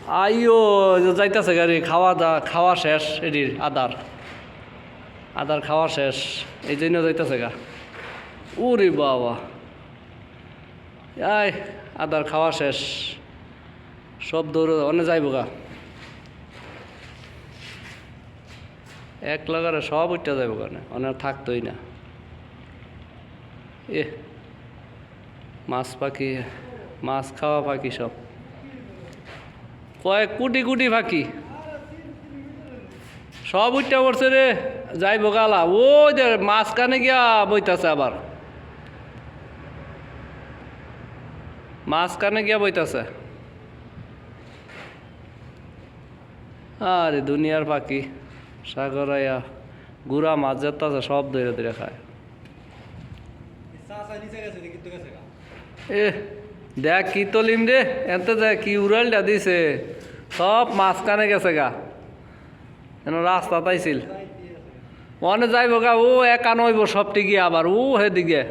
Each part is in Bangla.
আইও যাইতাছে গাড়ি খাওয়া শেষ এটির আদার খাওয়া শেষ এই জন্য যাইতাছে গা। উরে বাবা আয় আদার খাওয়া শেষ সব দৌড় অনে যাইব গা এক লাগারে সব উঠতে যাইব গানে অনেক থাকতোই না। এ মাছ পাখি মাছ খাওয়া পাখি সব কয়েক কোটি কোটি পাখি সব উঠতে পড়ছে রে যাইব গালা ওই যে মাঝখানে গিয়া বইতাছে আবার মাঝখানে গিয়া বইতাছে। আরে দুনিয়ার পাখি সাগর আয়া গুড়া মাছ যেতেছে সব ধরে ধরে খায়। এ দেখ কি তলিম রে এতে দেখ কি উড়ালটা দিছে সব মাঝখানে গেছে গা যেন রাস্তা তাইছিল মনে যাইব গা ও একা নইব সবটি গিয়ে আবার ও হেদিকে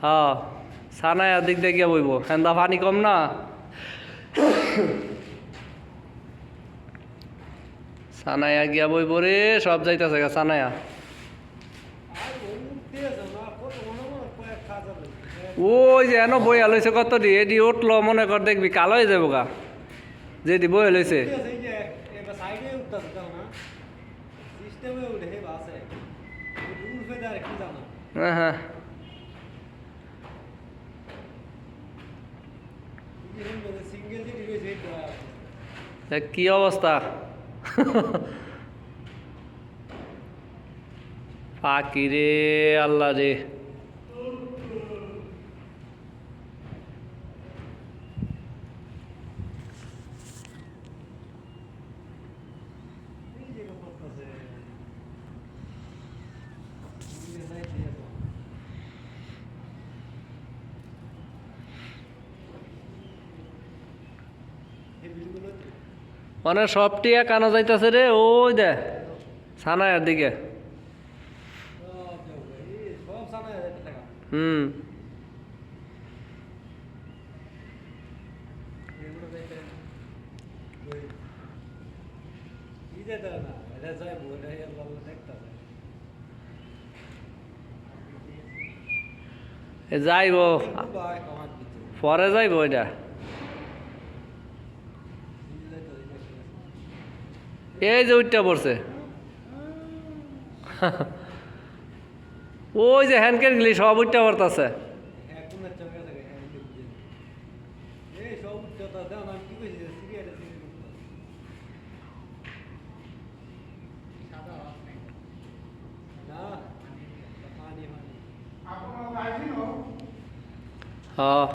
হ্যাঁ সানায়া দিক দিয়ে গিয়ে বইব হেন্দা পানি কম না। সানায়া গিয়া বইব রে সব যাইতেছে গা সানায়া। ওই যে এনো বইয়া লইছে কত দি এডি উঠলো মনে কর দেখবি কালো হয়ে যাবো গা যেটি বইয়া লইছে। হ্যাঁ কি অবস্থা ফাঁকি রে আল্লাহ রে। মানে সবটি কানা যাইতেছে রে ওই দে সানায়ার দিকে। হুম যাইব পরে যাইব এটা এই যে উঠটা পড়ছে ওই যে হ্যান্ডকেন গেলি সব উঠটা পড়তেছে। হ্যাঁ